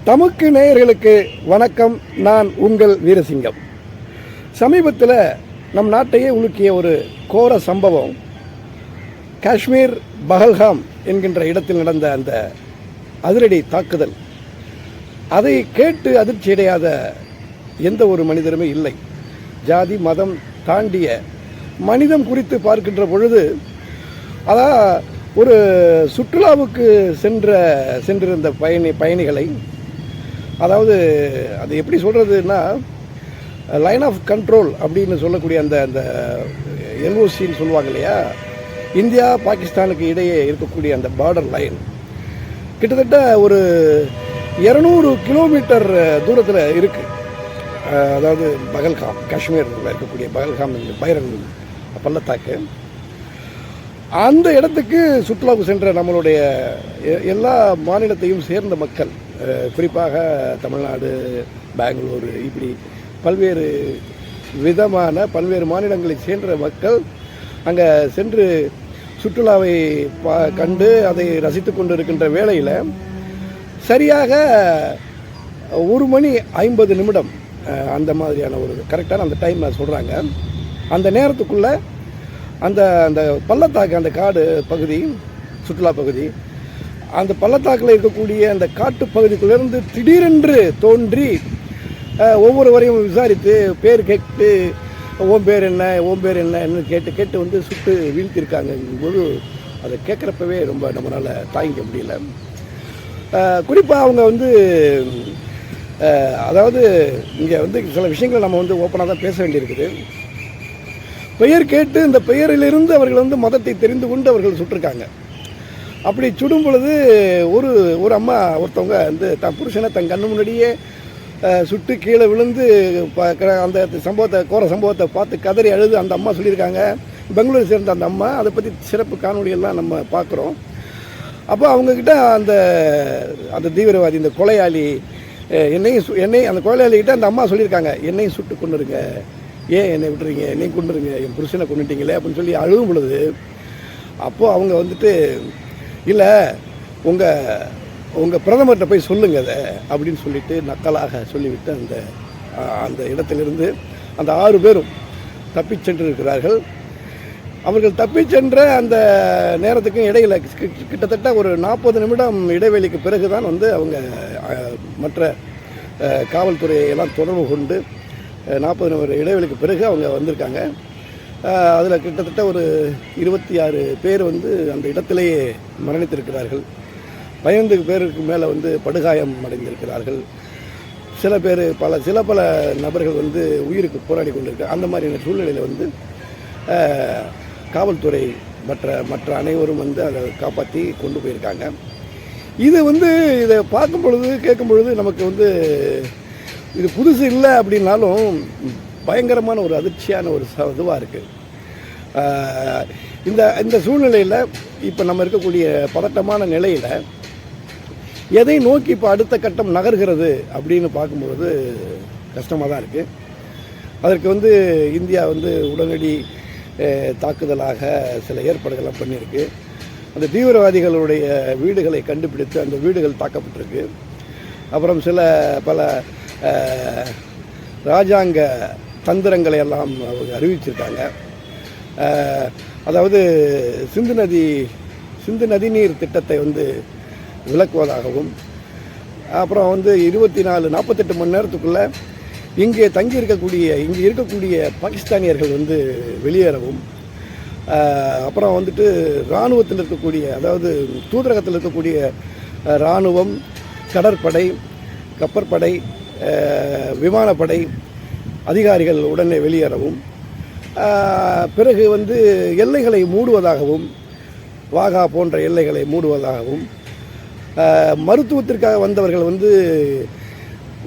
தமக்கு நேயர்களுக்கு வணக்கம். நான் உங்கள் வீரசிங்கம். சமீபத்தில் நம் நாட்டையே உலுக்கிய ஒரு கோர சம்பவம் காஷ்மீர் பஹல்காம் என்கின்ற இடத்தில் நடந்த அந்த அதிரடி தாக்குதல். அதை கேட்டு அதிர்ச்சியடையாத எந்த ஒரு மனிதருமே இல்லை. ஜாதி மதம் தாண்டிய மனிதம் குறித்து பார்க்கின்ற பொழுது அதான் ஒரு சுற்றுலாவுக்கு சென்றிருந்த பயணிகளை, அதாவது அது எப்படி சொல்கிறதுன்னா, லைன் ஆஃப் கண்ட்ரோல் அப்படின்னு சொல்லக்கூடிய அந்த எல்ஓசின்னு சொல்லுவாங்க இல்லையா, இந்தியா பாகிஸ்தானுக்கு இடையே இருக்கக்கூடிய அந்த பார்டர் லைன் கிட்டத்தட்ட ஒரு 200 கிலோமீட்டர் தூரத்தில் இருக்குது. அதாவது பஹல்காம், காஷ்மீரில் இருக்கக்கூடிய பஹல்காம் பைரன் பள்ளத்தாக்கு, அந்த இடத்துக்கு சுற்றுலாவுக்கு சென்ற நம்மளுடைய எல்லா மாநிலத்தையும் சேர்ந்த மக்கள், குறிப்பாக தமிழ்நாடு, பெங்களூரு, இப்படி பல்வேறு விதமான பல்வேறு மாநிலங்களை சேர்ந்த மக்கள் அங்கே சென்று சுற்றுலாவை கண்டு அதை ரசித்து கொண்டு இருக்கின்ற வேளையில் சரியாக 1:50 அந்த மாதிரியான ஒரு கரெக்டான அந்த டைம் சொல்கிறாங்க. அந்த நேரத்துக்குள்ளே அந்த அந்த பள்ளத்தாக்கு, அந்த காடு பகுதி, சுற்றுலா பகுதி, அந்த பள்ளத்தாக்கில் இருக்கக்கூடிய அந்த காட்டு பகுதிக்குள்ளேருந்து திடீரென்று தோன்றி ஒவ்வொருவரையும் விசாரித்து பேர் கேட்டு ஓம் பேர் என்ன கேட்டு வந்து சுட்டு வீழ்த்திருக்காங்கும்போது அதை கேட்குறப்பவே ரொம்ப நம்மளால் தாங்கிக்க முடியல. குறிப்பாக அவங்க வந்து அதாவது இங்கே வந்து சில விஷயங்களை நம்ம வந்து ஓப்பனாக தான் பேச வேண்டியிருக்குது. பெயர் கேட்டு இந்த பெயரிலிருந்து அவர்கள் வந்து மதத்தை தெரிந்து கொண்டு அவர்கள் சுட்டிருக்காங்க. அப்படி சுடும் பொழுது ஒரு அம்மா ஒருத்தவங்க வந்து தன் புருஷனை தன் கண்ணு முன்னாடியே சுட்டு கீழே விழுந்து அந்த கோர சம்பவத்தை பார்த்து கதறி அழுது அந்த அம்மா சொல்லியிருக்காங்க. பெங்களூரை சேர்ந்த அந்த அம்மா, அதை பற்றி சிறப்பு காணொலியெல்லாம் நம்ம பார்க்குறோம். அப்போ அவங்கக்கிட்ட அந்த தீவிரவாதி, இந்த கொலையாளி, என்னையும் அந்த கொலையாளிகிட்ட அந்த அம்மா சொல்லியிருக்காங்க, என்னையும் சுட்டு கொண்டுருங்க, ஏன் என்னை விட்டுறீங்க, என்னையும் கொண்டுருங்க, என் புருஷனை கொண்டுட்டீங்களே அப்படின்னு சொல்லி அழுகும் பொழுது, அப்போது அவங்க வந்துட்டு இல்லை உங்கள் பிரதமர்கிட்ட போய் சொல்லுங்க அதை அப்படின்னு சொல்லிட்டு நக்கலாக சொல்லிவிட்டு அந்த இடத்திலிருந்து அந்த 6 பேரும் தப்பி சென்றிருக்கிறார்கள். அவர்கள் தப்பி சென்ற அந்த நேரத்துக்கும் இடையில் கிட்டத்தட்ட ஒரு 40 நிமிடம் இடைவெளிக்கு பிறகு தான் வந்து அவங்க மற்ற காவல்துறையெல்லாம் தொடர்பு கொண்டு 40 நிமிட இடைவெளிக்கு பிறகு அவங்க வந்திருக்காங்க. அதில் கிட்டத்தட்ட ஒரு 26 பேர் வந்து அந்த இடத்திலேயே மரணித்திருக்கிறார்கள். 15 பேருக்கு மேலே வந்து படுகாயம் அடைந்திருக்கிறார்கள். சில பல நபர்கள் வந்து உயிருக்கு போராடி கொண்டிருக்க அந்த மாதிரியான சூழ்நிலையில் வந்து காவல்துறை மற்ற அனைவரும் வந்து அதை காப்பாற்றி கொண்டு போயிருக்காங்க. இது வந்து இதை பார்க்கும் பொழுது கேட்கும் பொழுது நமக்கு வந்து இது புதுசு இல்லை அப்படின்னாலும் பயங்கரமான ஒரு அதிர்ச்சியான ஒரு இதுவாக இருக்குது. இந்த சூழ்நிலையில் இப்போ நம்ம இருக்கக்கூடிய பதட்டமான நிலையில் எதை நோக்கி இப்போ அடுத்த கட்டம் நகர்கிறது அப்படின்னு பார்க்கும்பொழுது கஷ்டமாக தான் இருக்குது. அதற்கு வந்து இந்தியா வந்து உடனடி தாக்குதலாக சில ஏற்பாடுகள்லாம் பண்ணியிருக்கு. அந்த தீவிரவாதிகளுடைய வீடுகளை கண்டுபிடித்து அந்த வீடுகள் தாக்கப்பட்டிருக்கு. அப்புறம் பல இராஜாங்க தந்திரங்களை எல்லாம் அறிவிச்சிருக்காங்க. அதாவது சிந்து நதிநீர் திட்டத்தை வந்து விளக்குவதாகவும், அப்புறம் வந்து 48 மணி நேரத்துக்குள்ளே இங்கே இருக்கக்கூடிய பாகிஸ்தானியர்கள் வந்து வெளியேறவும், அப்புறம் வந்துட்டு இராணுவத்தில் இருக்கக்கூடிய, அதாவது தூதரகத்தில் இருக்கக்கூடிய இராணுவம், கடற்படை, கப்பற்படை, விமானப்படை அதிகாரிகள் உடனே வெளியேறவும், பிறகு வந்து எல்லைகளை மூடுவதாகவும், வாகா போன்ற எல்லைகளை மூடுவதாகவும், மருத்துவத்திற்காக வந்தவர்கள் வந்து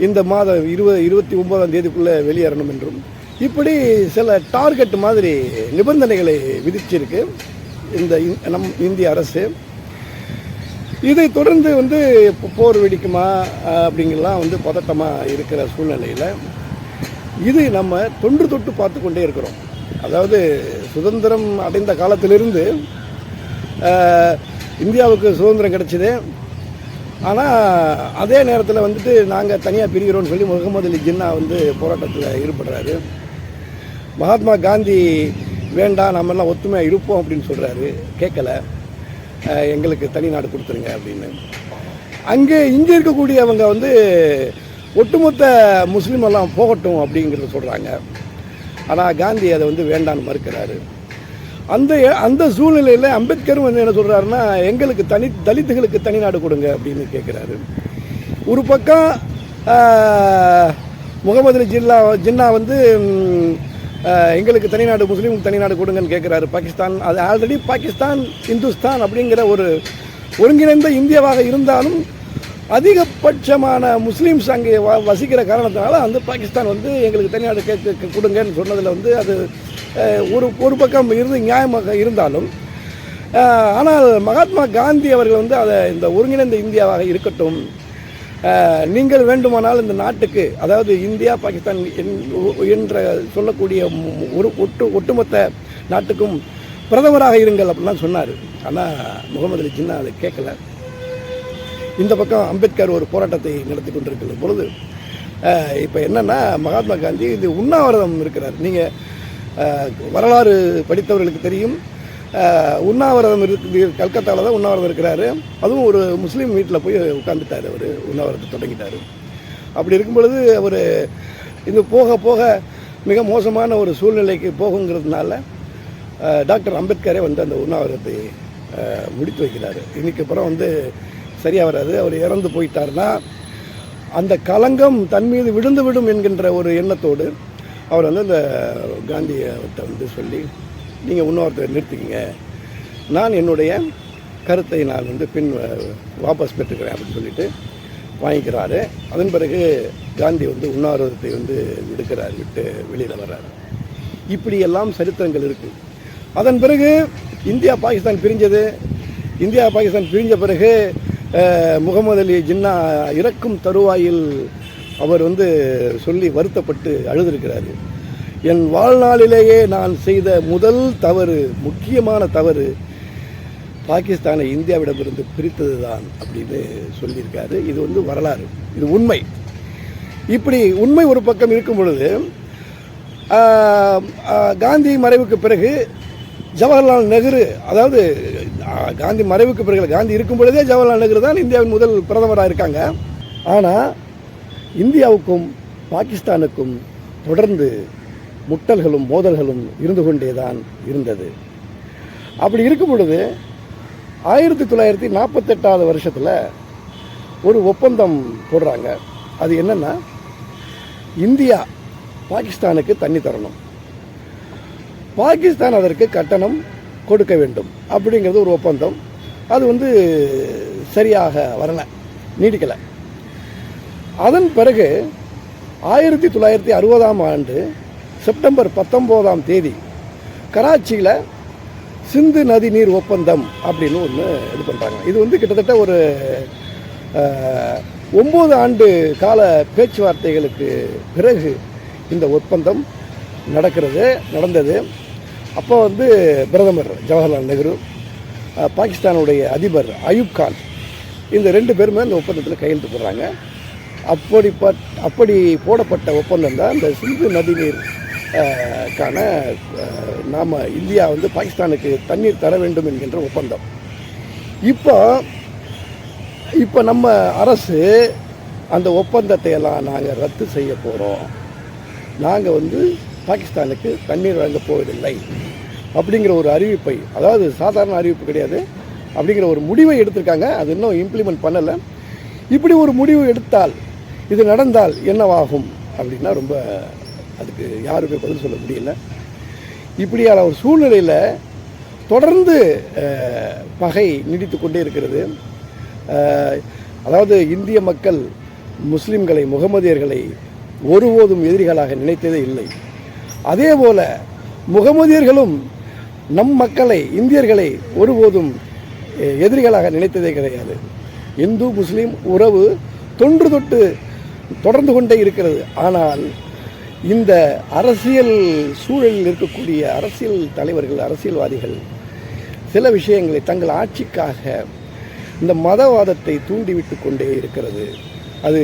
இந்த மாதம் 29ஆம் தேதிக்குள்ளே வெளியேறணும் என்றும், இப்படி சில டார்கெட் மாதிரி நிபந்தனைகளை விதிச்சிருக்கு நம் இந்திய அரசு. இதை தொடர்ந்து வந்து போர் வெடிக்குமா அப்படிங்கலாம் வந்து பதட்டமாக இருக்கிற சூழ்நிலையில் இது நம்ம தொட்டு பார்த்து கொண்டே இருக்கிறோம். அதாவது சுதந்திரம் அடைந்த காலத்திலிருந்து இந்தியாவுக்கு சுதந்திரம் கிடைச்சிது. ஆனால் அதே நேரத்தில் வந்துட்டு நாங்கள் தனியாக பிரிகிறோம்னு சொல்லி முகமது அலி ஜின்னா வந்து போராட்டத்தில் ஈடுபடுறாரு. மகாத்மா காந்தி வேண்டாம் நம்மெல்லாம் ஒத்துமையாக இருப்போம் அப்படின்னு சொல்கிறாரு. கேட்கலை, எங்களுக்கு தனி நாடு கொடுத்துருங்க அப்படின்னு. இங்கே இருக்கக்கூடியவங்க வந்து ஒட்டுமொத்த முஸ்லீம் எல்லாம் போகட்டும் அப்படிங்கிறத சொல்கிறாங்க. ஆனால் காந்தி அதை வந்து வேண்டான்னு மறுக்கிறாரு. அந்த சூழ்நிலையில் அம்பேத்கரும் வந்து என்ன சொல்கிறாருன்னா, எங்களுக்கு தலித்துகளுக்கு தனி நாடு கொடுங்க அப்படின்னு கேட்குறாரு. ஒரு பக்கம் முகமது அலி ஜின்னா வந்து எங்களுக்கு தனிநாடு, முஸ்லீமுக்கு தனிநாடு கொடுங்கன்னு கேட்குறாரு. பாகிஸ்தான் அது ஆல்ரெடி பாகிஸ்தான் இந்துஸ்தான் அப்படிங்கிற ஒரு ஒருங்கிணைந்த இந்தியாவாக இருந்தாலும் அதிகபட்சமான முஸ்லீம்ஸ் அங்கே வசிக்கிற காரணத்தினால அந்த பாகிஸ்தான் வந்து எங்களுக்கு தனிநாடு கொடுங்கன்னு சொன்னதில் வந்து அது ஒரு பக்கம் இருந்து நியாயமாக இருந்தாலும், ஆனால் மகாத்மா காந்தி அவர்கள் வந்து அதை இந்த ஒருங்கிணைந்த இந்தியாவாக இருக்கட்டும், நீங்கள் வேண்டுமானால் இந்த நாட்டுக்கு, அதாவது இந்தியா பாகிஸ்தான் என்ற சொல்லக்கூடிய ஒட்டுமொத்த நாட்டுக்கும் பிரதமராக இருங்கள் அப்படின்லாம் சொன்னார். ஆனால் முகமது அலி ஜின்னா அதை கேட்கல. இந்த பக்கம் அம்பேத்கர் ஒரு போராட்டத்தை நடத்தி கொண்டிருக்கிற பொழுது இப்போ என்னென்னா, மகாத்மா காந்தி இது உண்ணாவிரதம் இருக்கிறார். நீங்கள் வரலாறு படித்தவர்களுக்கு தெரியும், உண்ணாவிரதம் கல்கத்தாவில் தான் உண்ணாவிரதம் இருக்கிறாரு. அதுவும் ஒரு முஸ்லீம் வீட்டில் போய் உட்காந்துட்டார். அவர் உண்ணாவிரதத்தை தொடங்கிட்டார். அப்படி இருக்கும் பொழுது அவர் இந்த போக போக மிக மோசமான ஒரு சூழ்நிலைக்கு போகுங்கிறதுனால டாக்டர் அம்பேத்கரே வந்து அந்த உண்ணாவிரதத்தை முடித்து வைக்கிறார். இன்னைக்கு அப்புறம் வந்து சரியாக வராது. அவர் இறந்து போயிட்டார்னா அந்த களங்கம் தன் மீது விழுந்து விடும் என்கின்ற ஒரு எண்ணத்தோடு அவர் வந்து அந்த காந்தியத்தை வந்து சொல்லி, நீங்கள் உண்ணாவிரதத்தை நிறுத்திக்கிங்க, நான் என்னுடைய கருத்தை நான் வந்து வாபஸ் பெற்றுக்கிறேன் அப்படின்னு சொல்லிட்டு வாங்கிக்கிறாரு. அதன் பிறகு காந்தி வந்து உண்ணாவிரதத்தை வந்து விட்டு வெளியில் வர்றாரு. இப்படியெல்லாம் சரித்திரங்கள் இருக்குது. அதன் பிறகு இந்தியா பாகிஸ்தான் பிரிஞ்ச பிறகு முகமது அலி ஜின்னா இறக்கும் தருவாயில் அவர் வந்து சொல்லி வருத்தப்பட்டு அழுதிருக்கிறாரு. என் வாழ்நாளிலேயே நான் செய்த முதல் தவறு, முக்கியமான தவறு, பாகிஸ்தானை இந்தியாவிடமிருந்து பிரித்தது தான் அப்படின்னு சொல்லியிருக்காரு. இது வந்து வரலாறு, இது உண்மை. இப்படி உண்மை ஒரு பக்கம் இருக்கும் பொழுது, காந்தி மறைவுக்கு பிறகு ஜவஹர்லால் நேரு, அதாவது காந்தி மறைவுக்கு பிறகு, காந்தி இருக்கும் பொழுதே ஜவஹர்லால் நேரு தான் இந்தியாவின் முதல் பிரதமராக இருக்காங்க. ஆனால் இந்தியாவுக்கும் பாகிஸ்தானுக்கும் தொடர்ந்து முட்டல்களும் மோதல்களும் இருந்து கொண்டே தான் இருந்தது. அப்படி இருக்கும் பொழுது 1948 வருஷத்தில் ஒரு ஒப்பந்தம் போடுறாங்க. அது என்னென்னா, இந்தியா பாகிஸ்தானுக்கு தண்ணி தரணும், பாகிஸ்தான் அதற்கு கட்டணம் கொடுக்க வேண்டும் அப்படிங்கிறது ஒரு ஒப்பந்தம். அது வந்து சரியாக வரலை, நீடிக்கலை. அதன் பிறகு 1960ஆம் ஆண்டு செப்டம்பர் 19ஆம் தேதி கராச்சியில் சிந்து நதி நீர் ஒப்பந்தம் அப்படின்னு ஒன்று இது பண்ணுறாங்க. இது வந்து கிட்டத்தட்ட ஒரு 9 ஆண்டு கால பேச்சுவார்த்தைகளுக்கு பிறகு இந்த ஒப்பந்தம் நடந்தது. அப்போ வந்து பிரதமர் ஜவஹர்லால் நேரு, பாகிஸ்தானுடைய அதிபர் அயூப் கான், இந்த 2 பேருமே அந்த ஒப்பந்தத்தில் கையெழுத்து போடுறாங்க. அப்படி போடப்பட்ட ஒப்பந்தம் தான் இந்த சிந்து நதிநீர் நாம் இந்தியா வந்து பாகிஸ்தானுக்கு தண்ணீர் தர வேண்டும் என்கின்ற ஒப்பந்தம். இப்போ நம்ம அரசு அந்த ஒப்பந்தத்தை எல்லாம் நாங்கள் ரத்து செய்ய போகிறோம், நாங்கள் வந்து பாகிஸ்தானுக்கு தண்ணீர் வழங்கப் போவதில்லை அப்படிங்கிற ஒரு அறிவிப்பை, அதாவது சாதாரண அறிவிப்பு கிடையாது, அப்படிங்கிற ஒரு முடிவை எடுத்திருக்காங்க. அது இன்னும் இம்ப்ளிமெண்ட் பண்ணலை. இப்படி ஒரு முடிவு எடுத்தால், இது நடந்தால் என்னவாகும் அப்படின்னா, ரொம்ப அதுக்கு யாருமே பதில் சொல்ல முடியல. இப்படியான ஒரு சூழ்நிலையில் தொடர்ந்து பகை நீடித்து கொண்டே இருக்கிறது. அதாவது இந்திய மக்கள் முஸ்லிம்களை, முகமதியர்களை ஒருபோதும் எதிரிகளாக நினைத்ததே இல்லை. அதே போல முகமதியர்களும் நம் மக்களை, இந்தியர்களை ஒருபோதும் எதிரிகளாக நினைத்ததே கிடையாது. இந்து முஸ்லீம் உறவு தொன்று தொட்டு தொடர்ந்து கொண்டே இருக்கிறது. ஆனால் இந்த அரசியல் சூழலில் இருக்கக்கூடிய அரசியல் தலைவர்கள், அரசியல்வாதிகள் சில விஷயங்களை தங்கள் ஆட்சிக்காக இந்த மதவாதத்தை தூண்டிவிட்டு கொண்டே இருக்கிறது. அது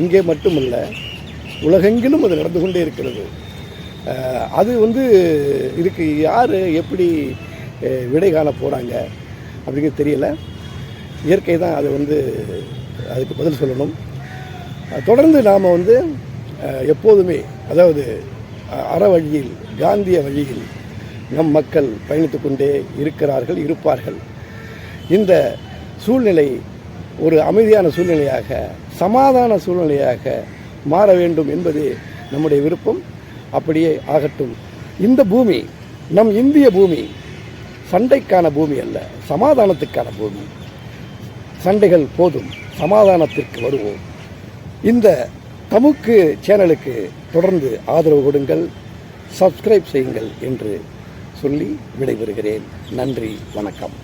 இங்கே மட்டுமல்ல, உலகெங்கிலும் அது நடந்து கொண்டே இருக்கிறது. அது இதுக்கு யார் எப்படி விடை காண போகிறாங்க அப்படிங்கிறது தெரியல. இயற்கை தான் அது அதுக்கு பதில் சொல்லணும். தொடர்ந்து நாம் எப்போதுமே, அதாவது அற வழியில், காந்திய வழியில் நம் மக்கள் பயணித்து கொண்டே இருக்கிறார்கள், இருப்பார்கள். இந்த சூழ்நிலை ஒரு அமைதியான சூழ்நிலையாக, சமாதான சூழ்நிலையாக மாற வேண்டும் என்பது நம்முடைய விருப்பம். அப்படியே ஆகட்டும். இந்த பூமி, நம் இந்திய பூமி, சண்டைக்கான பூமி அல்ல, சமாதானத்துக்கான பூமி. சண்டைகள் போதும், சமாதானத்திற்கு வருவோம். இந்த தமுக்கு சேனலுக்கு தொடர்ந்து ஆதரவு கொடுங்கள், சப்ஸ்கிரைப் செய்யுங்கள் என்று சொல்லி விடைபெறுகிறேன். நன்றி, வணக்கம்.